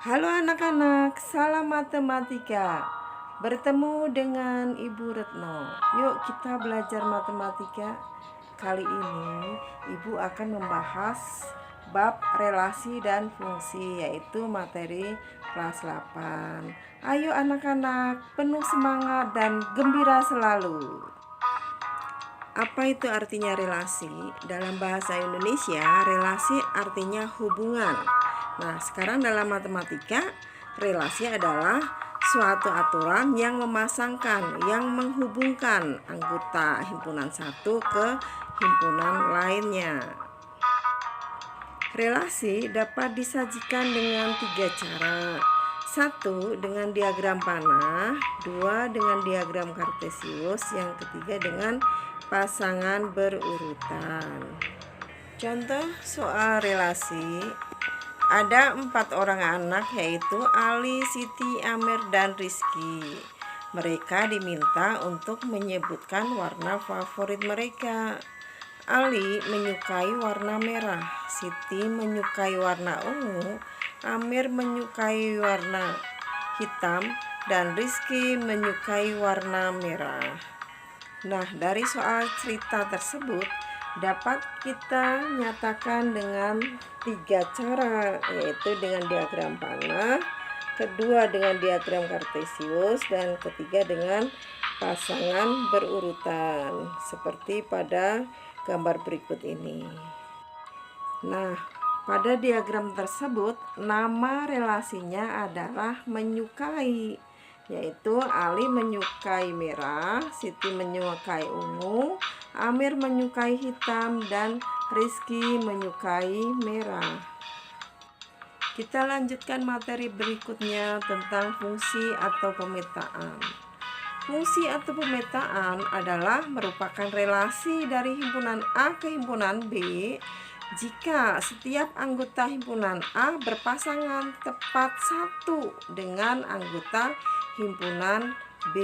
Halo anak-anak, salam matematika. Bertemu dengan Ibu Retno. Yuk kita belajar matematika. Kali ini Ibu akan membahas bab relasi dan fungsi, yaitu materi kelas 8. Ayo anak-anak, penuh semangat dan gembira selalu. Apa itu artinya relasi? Dalam bahasa Indonesia, relasi artinya hubungan. Nah, sekarang dalam matematika, relasi adalah suatu aturan yang memasangkan, yang menghubungkan anggota himpunan satu ke himpunan lainnya. Relasi dapat disajikan dengan 3 cara. 1. Dengan diagram panah, 2. Dengan diagram kartesius, yang ketiga dengan pasangan berurutan. Contoh soal relasi. Ada 4 orang anak, yaitu Ali, Siti, Amer, dan Rizky. Mereka diminta untuk menyebutkan warna favorit mereka. Ali menyukai warna merah, Siti menyukai warna ungu, Amer menyukai warna hitam, dan Rizky menyukai warna merah. Nah, dari soal cerita tersebut dapat kita nyatakan dengan 3 cara, yaitu dengan diagram panah, kedua dengan diagram kartesius, dan ketiga dengan pasangan berurutan seperti pada gambar berikut ini. Nah, pada diagram tersebut nama relasinya adalah menyukai, yaitu Ali menyukai merah, Siti menyukai ungu, Amir menyukai hitam, dan Rizky menyukai merah. Kita lanjutkan materi berikutnya tentang fungsi atau pemetaan. Fungsi atau pemetaan adalah merupakan relasi dari himpunan A ke himpunan B jika setiap anggota himpunan A berpasangan tepat satu dengan anggota himpunan B.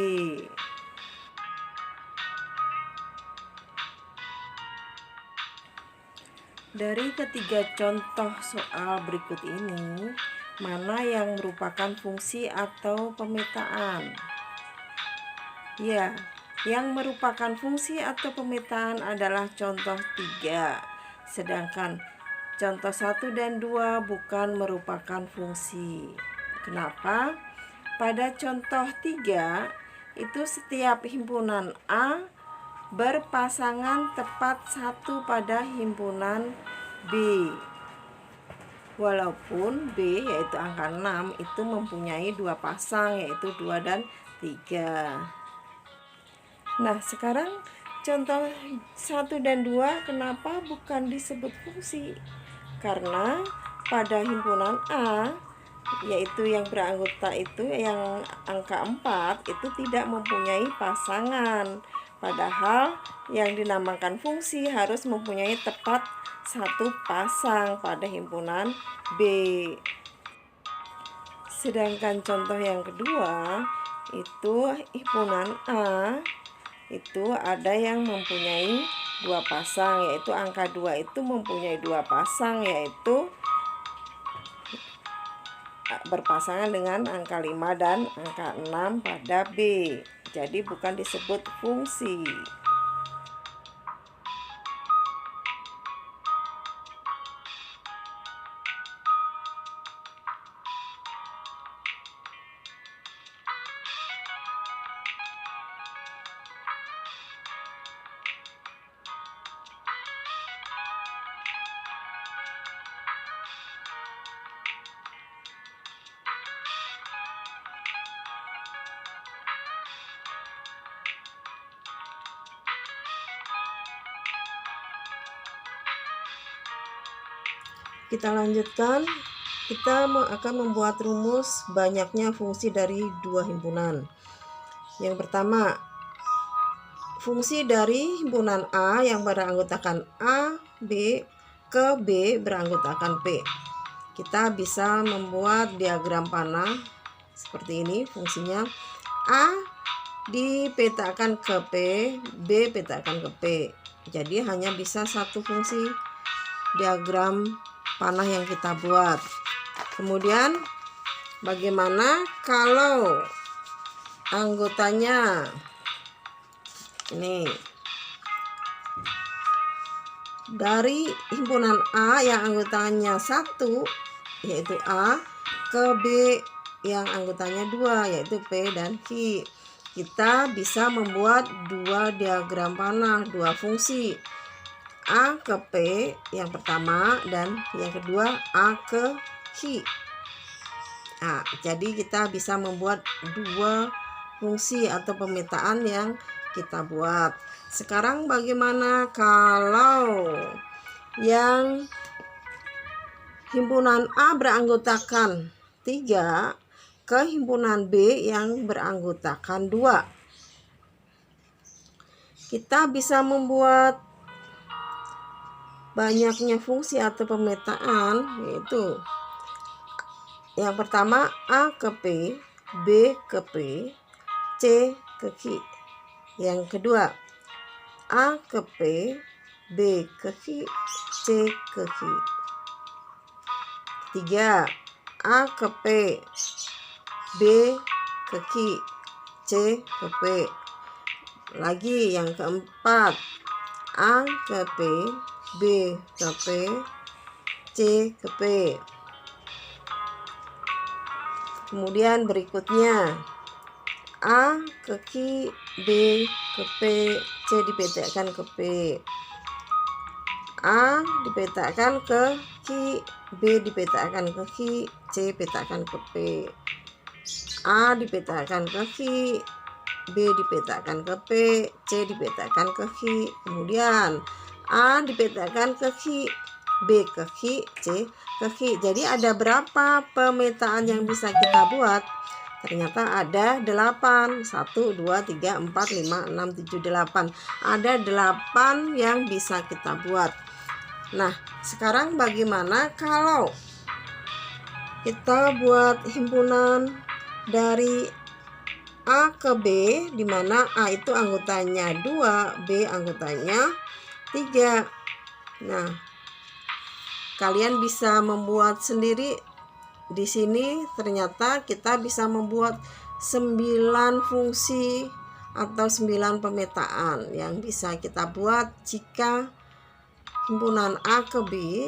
Dari ketiga contoh soal berikut ini, mana yang merupakan fungsi atau pemetaan? Ya, yang merupakan fungsi atau pemetaan adalah contoh 3. Sedangkan contoh 1 dan 2 bukan merupakan fungsi. Kenapa? Pada contoh 3 itu setiap himpunan A berpasangan tepat satu pada himpunan B. Walaupun B, yaitu angka 6, itu mempunyai 2 pasang, yaitu 2 dan 3. Nah, sekarang contoh 1 dan 2 kenapa bukan disebut fungsi? Karena pada himpunan A, yaitu yang beranggota itu yang angka 4, itu tidak mempunyai pasangan. Padahal yang dinamakan fungsi harus mempunyai tepat satu pasang pada himpunan B. Sedangkan contoh yang kedua, itu himpunan A itu ada yang mempunyai 2 pasang, yaitu angka 2 itu mempunyai 2 pasang, yaitu berpasangan dengan angka 5 dan angka 6 pada B. Jadi bukan disebut fungsi. Kita lanjutkan. Kita akan membuat rumus banyaknya fungsi dari 2 himpunan. Yang pertama, fungsi dari himpunan A yang beranggotakan A, B ke B beranggotakan P. Kita bisa membuat diagram panah seperti ini. Fungsinya A dipetakan ke P, B petakan ke P. Jadi hanya bisa satu fungsi diagram panah yang kita buat. Kemudian bagaimana kalau anggotanya ini dari himpunan A yang anggotanya 1 yaitu A ke B yang anggotanya 2 yaitu P dan Q. Kita bisa membuat dua diagram panah, dua fungsi A ke P yang pertama dan yang kedua A ke Q. Nah, jadi kita bisa membuat dua fungsi atau pemetaan yang kita buat. Sekarang bagaimana kalau yang himpunan A beranggotakan 3 ke himpunan B yang beranggotakan 2? Kita bisa membuat banyaknya fungsi atau pemetaan, yaitu yang pertama A ke P, B ke P, C ke Q. Yang kedua A ke P, B ke Q, C ke Q. 3 A ke P, B ke Q, C ke P. Lagi yang keempat A ke P, B ke P, C ke P. Kemudian berikutnya A ke Q, B ke P, C dipetakan ke P. A dipetakan ke Q, B dipetakan ke Q, C petakan ke P. A dipetakan ke Q, B dipetakan ke P, C dipetakan ke Q. Kemudian A dipetakan ke Q, B ke Q, C ke Q. Jadi ada berapa pemetaan yang bisa kita buat? Ternyata ada 8. 1, 2, 3, 4, 5, 6, 7, 8. Ada 8 yang bisa kita buat. Nah, sekarang bagaimana kalau kita buat himpunan dari A ke B, di mana A itu anggotanya 2, B anggotanya 3. Nah, kalian bisa membuat sendiri. Di sini ternyata kita bisa membuat 9 fungsi atau 9 pemetaan yang bisa kita buat jika himpunan A ke B,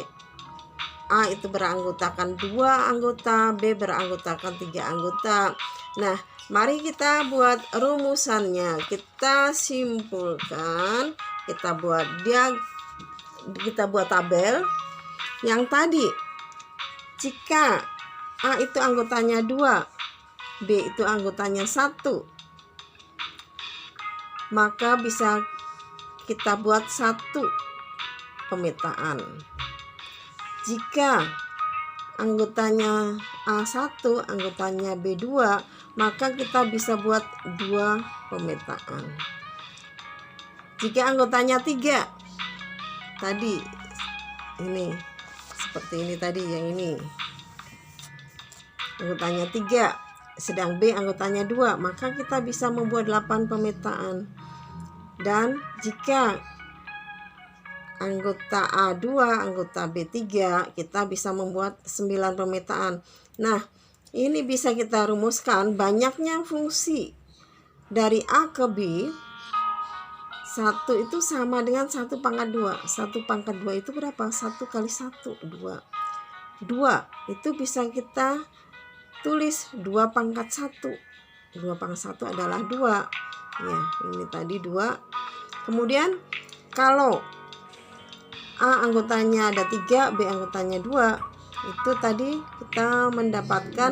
A itu beranggotakan 2 anggota, B beranggotakan 3 anggota. Nah, mari kita buat rumusannya. Kita simpulkan, kita buat tabel yang tadi. Jika A itu anggotanya 2, B itu anggotanya 1, maka bisa kita buat 1 pemetaan. Jika anggotanya A1, anggotanya B2, maka kita bisa buat 2 pemetaan. Jika anggotanya 3, tadi ini seperti ini tadi, yang ini anggotanya 3, sedang B anggotanya 2, maka kita bisa membuat 8 pemetaan. Dan jika anggota A2, anggota B3, kita bisa membuat 9 pemetaan. Nah, ini bisa kita rumuskan banyaknya fungsi dari A ke B. 1 itu sama dengan 1 pangkat 2. 1 pangkat 2 itu berapa? 1 kali 1, 2. 2 itu bisa kita tulis 2 pangkat 1. 2 pangkat 1 adalah 2. Ya, ini tadi 2. Kemudian kalau A anggotanya ada 3, B anggotanya 2, itu tadi kita mendapatkan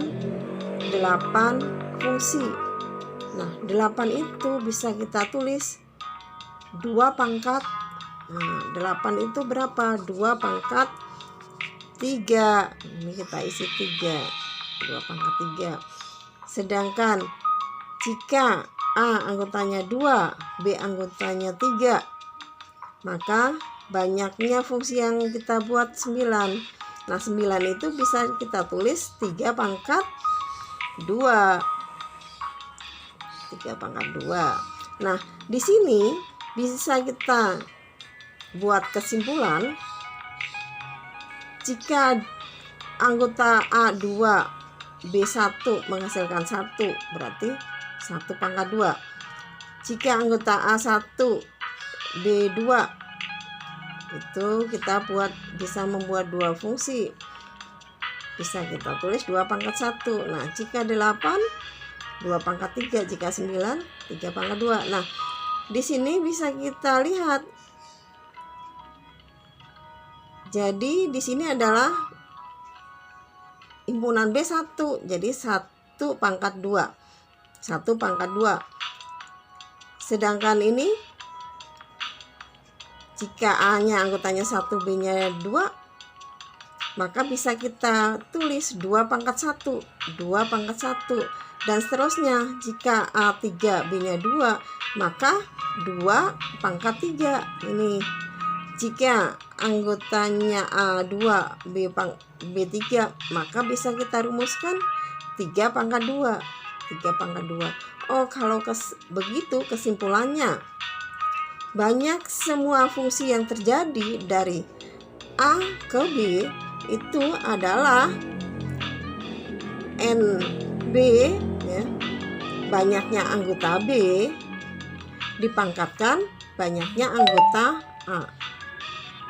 8 fungsi. Nah, 8 itu bisa kita tulis 2 pangkat. Nah, 8 itu berapa? 2 pangkat 3. Ini kita isi 3. 2 pangkat 3. Sedangkan jika A anggotanya 2, B anggotanya 3, maka banyaknya fungsi yang kita buat 9. Nah, 9 itu bisa kita tulis 3 pangkat 2. 3 pangkat 2. Nah, di sini bisa kita buat kesimpulan jika anggota A2 B1 menghasilkan 1, berarti 1 pangkat 2. Jika anggota A1 B2, itu kita bisa membuat dua fungsi. Bisa kita tulis 2 pangkat 1. Nah, jika 8, 2 pangkat 3. Jika 9, 3 pangkat 2. Nah, di sini bisa kita lihat. Jadi di sini adalah himpunan B1. Jadi 1 pangkat 2. 1 pangkat 2. Sedangkan ini jika A-nya anggotanya 1, B-nya 2, maka bisa kita tulis 2 pangkat 1, 2 pangkat 1, dan seterusnya. Jika A3, B-nya 2, maka 2 pangkat 3. Ini jika anggotanya A2, B3, maka bisa kita rumuskan 3 pangkat 2, 3 pangkat 2. Oh, kalau begitu kesimpulannya, banyak semua fungsi yang terjadi dari A ke B itu adalah NB, ya, banyaknya anggota B dipangkatkan banyaknya anggota A.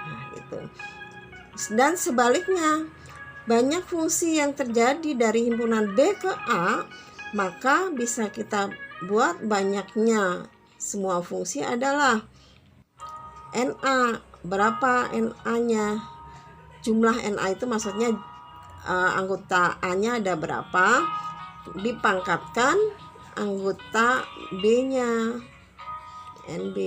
Nah, gitu. Dan sebaliknya, banyak fungsi yang terjadi dari himpunan B ke A, maka bisa kita buat banyaknya semua fungsi adalah NA. Berapa NA-nya? Jumlah NA itu maksudnya anggota A-nya ada berapa, dipangkatkan anggota B-nya, NB.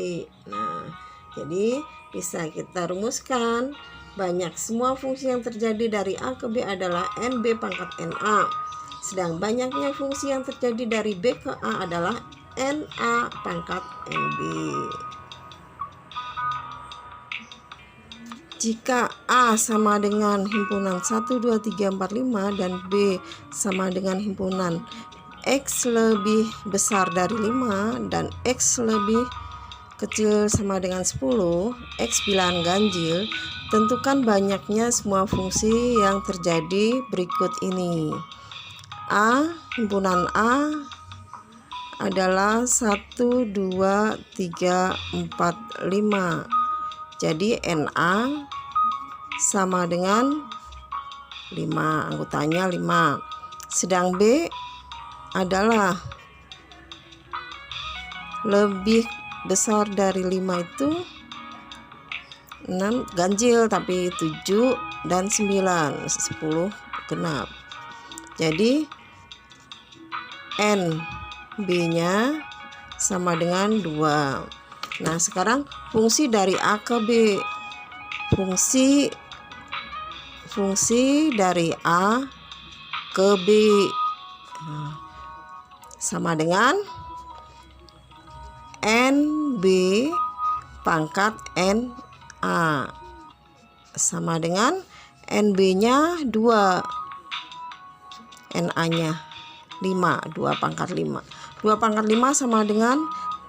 Nah, jadi bisa kita rumuskan banyak semua fungsi yang terjadi dari A ke B adalah NB pangkat NA. Sedang banyaknya fungsi yang terjadi dari B ke A adalah NA pangkat NB. Jika A sama dengan himpunan 1, 2, 3, 4, 5 dan B sama dengan himpunan X lebih besar dari 5 dan X lebih kecil sama dengan 10, X bilangan ganjil, tentukan banyaknya semua fungsi yang terjadi berikut ini. A, himpunan A adalah 1, 2, 3, 4, 5. Jadi NA sama dengan 5, anggotanya 5. Sedang B adalah lebih besar dari 5 itu 6 ganjil, tapi 7 dan 9, 10 genap. Jadi NB-nya sama dengan 2. Nah, sekarang fungsi dari A ke B. Fungsi dari A ke B sama dengan NB pangkat NA sama dengan NB-nya 2, NA-nya 5, 2 pangkat 5. 2 pangkat 5 sama dengan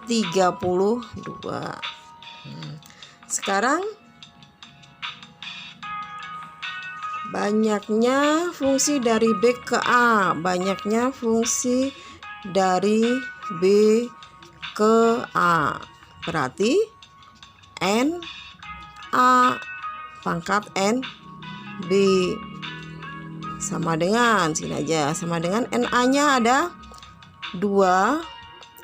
32. Sekarang banyaknya fungsi dari B ke A, banyaknya fungsi dari B ke A, berarti NA pangkat NB sama dengan, sini aja, sama dengan NA-nya ada 2,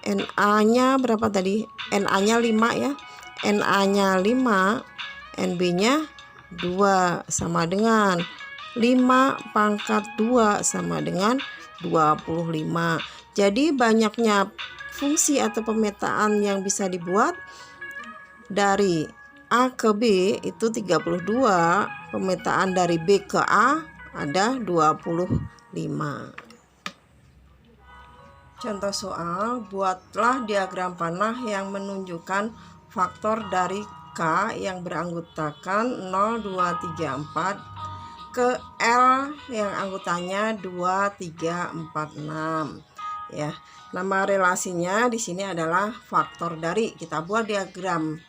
NA-nya berapa tadi? NA-nya 5 ya. NA-nya 5, NB-nya 2 sama dengan 5 pangkat 2 sama dengan 25. Jadi banyaknya fungsi atau pemetaan yang bisa dibuat dari A ke B itu 32, pemetaan dari B ke A ada 25. Contoh soal, buatlah diagram panah yang menunjukkan faktor dari K yang beranggotakan 0, 2, 3, 4 ke L yang anggotanya 2, 3, 4, 6. Ya, nama relasinya di sini adalah faktor dari. Kita buat diagram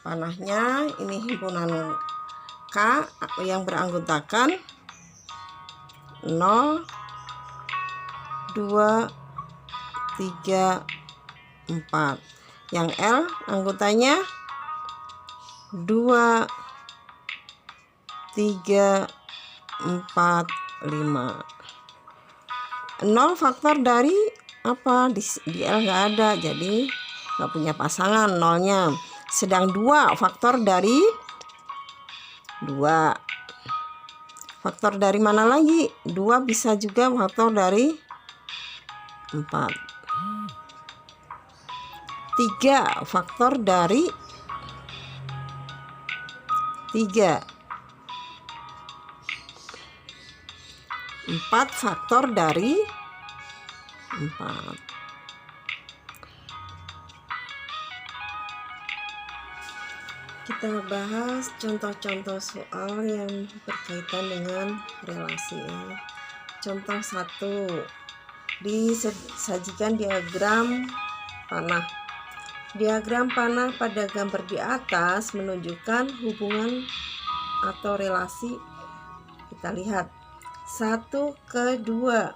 panahnya. Ini himpunan K yang beranggotakan 0, 2, 3, 4. Yang L anggotanya 2, 3, 4, 5. 0 faktor dari apa? Di L nggak ada, jadi nggak punya pasangan nolnya. Sedang 2 faktor dari 2. Faktor dari mana lagi? 2 bisa juga faktor dari 4. 3 faktor dari 3. 4 faktor dari 4. Kita bahas contoh-contoh soal yang berkaitan dengan relasi. Contoh 1. Disajikan diagram panah. Diagram panah pada gambar di atas menunjukkan hubungan atau relasi. Kita lihat 1 ke 2,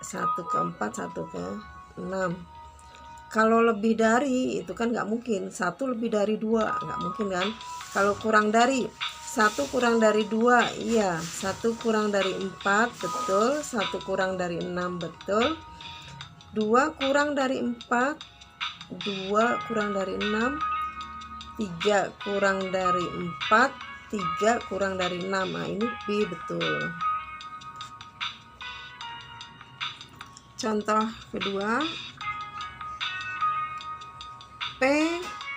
1 ke 4, 1 ke 6. Kalau lebih dari itu kan nggak mungkin. 1 lebih dari 2 nggak mungkin kan. Kalau kurang dari 1 kurang dari 2, iya. 1 kurang dari 4, betul. 1 kurang dari 6, betul. 2 kurang dari 4, 2 kurang dari 6, 3 kurang dari 4, 3 kurang dari 6. Nah, ini B, betul. Contoh kedua, P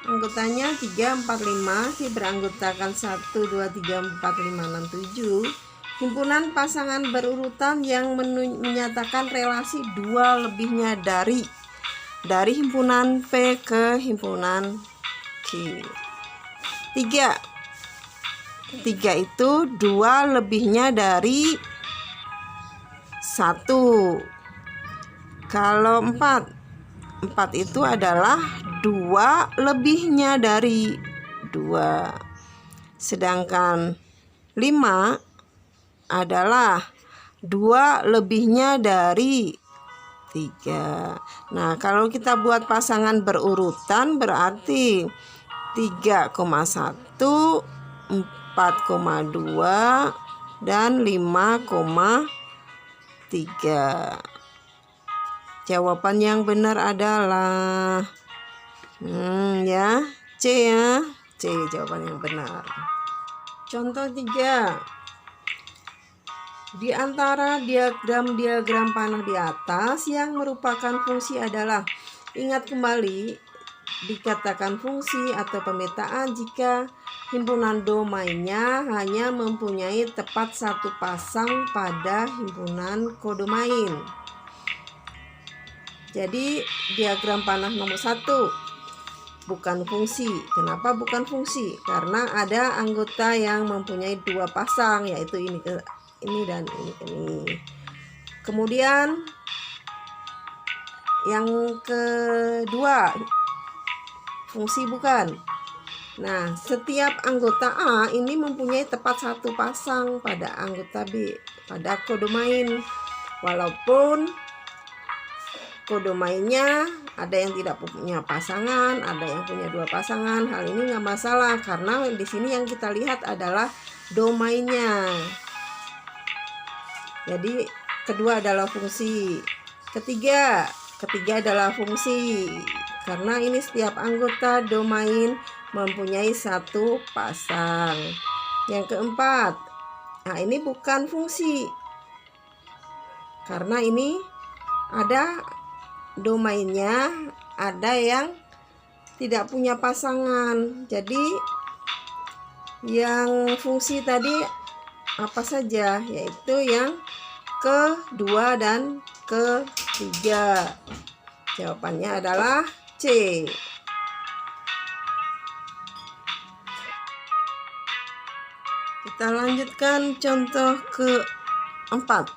anggotanya 3, 4, 5, Q beranggotakan 1, 2, 3, 4, 5, 6, 7. Himpunan pasangan berurutan yang menyatakan relasi 2 lebihnya dari himpunan P ke himpunan Q. 3 itu 2 lebihnya dari 1. Kalau 4 itu adalah 2 lebihnya dari 2. Sedangkan 5 adalah 2 lebihnya dari 3. Nah, kalau kita buat pasangan berurutan berarti 3,1, 4,2, dan 5,3. Jawaban yang benar adalah C ya. C jawaban yang benar. Contoh 3. Di antara diagram-diagram panah di atas yang merupakan fungsi adalah, ingat kembali, dikatakan fungsi atau pemetaan jika himpunan domainnya hanya mempunyai tepat 1 pasang pada himpunan kodomain. Jadi diagram panah nomor 1 bukan fungsi. Kenapa bukan fungsi? Karena ada anggota yang mempunyai 2 pasang, yaitu ini dan ini. Kemudian yang kedua, fungsi bukan. Nah, setiap anggota A ini mempunyai tepat 1 pasang pada anggota B, pada kodomain. Walaupun kodomainnya ada yang tidak punya pasangan, ada yang punya 2 pasangan. Hal ini nggak masalah karena di sini yang kita lihat adalah domainnya. Jadi kedua adalah fungsi. Ketiga adalah fungsi karena ini setiap anggota domain mempunyai 1 pasang. Yang keempat, nah ini bukan fungsi karena ini ada domainnya, ada yang tidak punya pasangan. Jadi yang fungsi tadi apa saja, yaitu yang kedua dan ketiga. Jawabannya adalah C. Kita lanjutkan contoh keempat.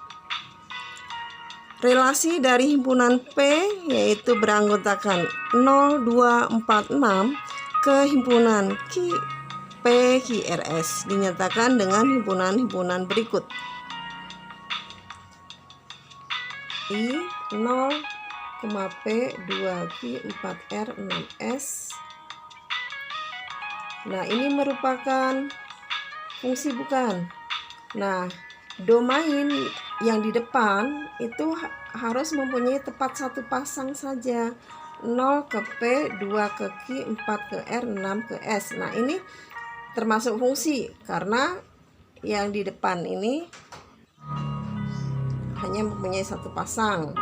Relasi dari himpunan P yaitu beranggotakan 0, 2, 4, 6 ke himpunan Q, P, QRS dinyatakan dengan himpunan-himpunan berikut. I 0, P 2Q 4R 6S. Nah, ini merupakan fungsi bukan? Nah, domain yang di depan itu harus mempunyai tepat satu pasang saja. 0 ke P, 2 ke Q, 4 ke R, 6 ke S. Nah, ini termasuk fungsi karena yang di depan ini hanya mempunyai satu pasang.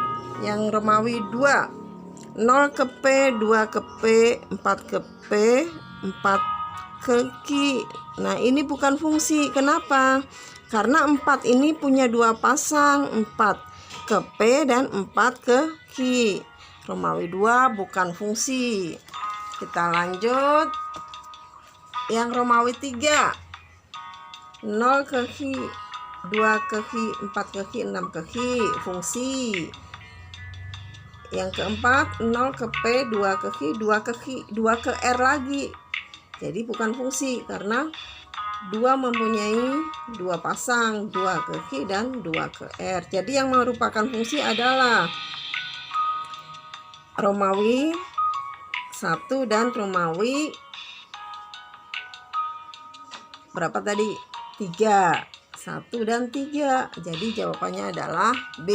Yang Romawi 2, 0 ke P, 2 ke P, 4 ke P, 4 ke Q. Nah, ini bukan fungsi. Kenapa? Karena 4 ini punya dua pasang, 4 ke P dan 4 ke Q. Romawi 2 bukan fungsi. Kita lanjut. Yang Romawi 3, 0 ke Q, 2 ke Q, 4 ke Q, 6 ke Q, fungsi. Yang keempat, 0 ke P, 2 ke Q, 2 ke Q, 2 ke R lagi. Jadi bukan fungsi karena 2 mempunyai dua pasang, 2 ke Q dan 2 ke R. Jadi yang merupakan fungsi adalah Romawi 1 dan Romawi berapa tadi? 3. 1 dan 3. Jadi jawabannya adalah B.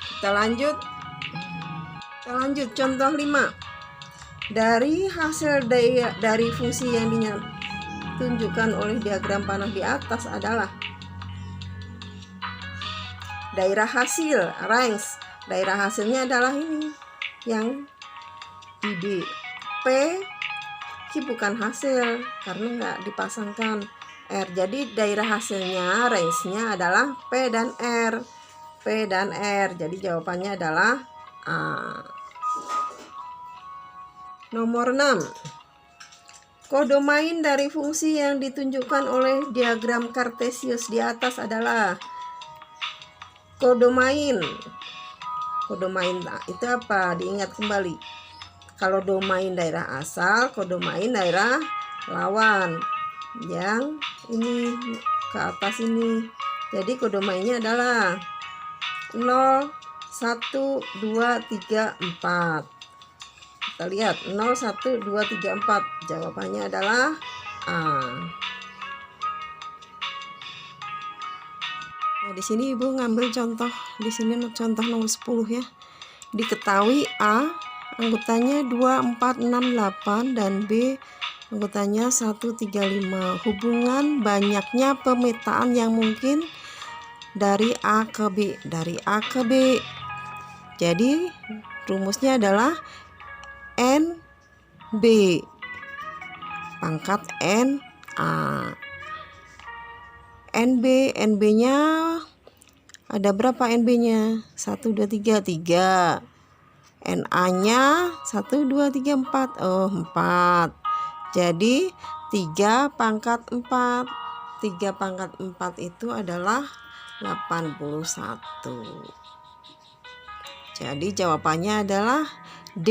Kita lanjut contoh 5. Dari hasil dari fungsi yang ditunjukkan oleh diagram panah di atas adalah daerah hasil, range. Daerah hasilnya adalah ini yang di B. P, Q bukan hasil karena nggak dipasangkan R. Jadi daerah hasilnya, range-nya adalah P dan R. P dan R. Jadi jawabannya adalah A. Nomor 6. Kodomain dari fungsi yang ditunjukkan oleh diagram Kartesius di atas adalah kodomain. Kodomain itu apa? Diingat kembali. Kalau domain daerah asal, kodomain daerah lawan. Yang ini ke atas ini. Jadi kodomainnya adalah 0, 1, 2, 3, 4. Kita lihat 0, 1, 2, 3, 4. Jawabannya adalah A. Nah, di sini Ibu ngambil contoh. Di sini contoh nomor 10 ya. Diketahui A anggotanya 2, 4, 6, 8 dan B anggotanya 1, 3, 5. Hubungan banyaknya pemetaan yang mungkin dari A ke B. Dari A ke B. Jadi rumusnya adalah NB pangkat NA. NB-nya ada berapa NB-nya? 1, 2, 3, 3. NA-nya 1, 2, 3, 4. Oh, 4. Jadi 3 pangkat 4. 3 pangkat 4 itu adalah 81. Jadi jawabannya adalah D.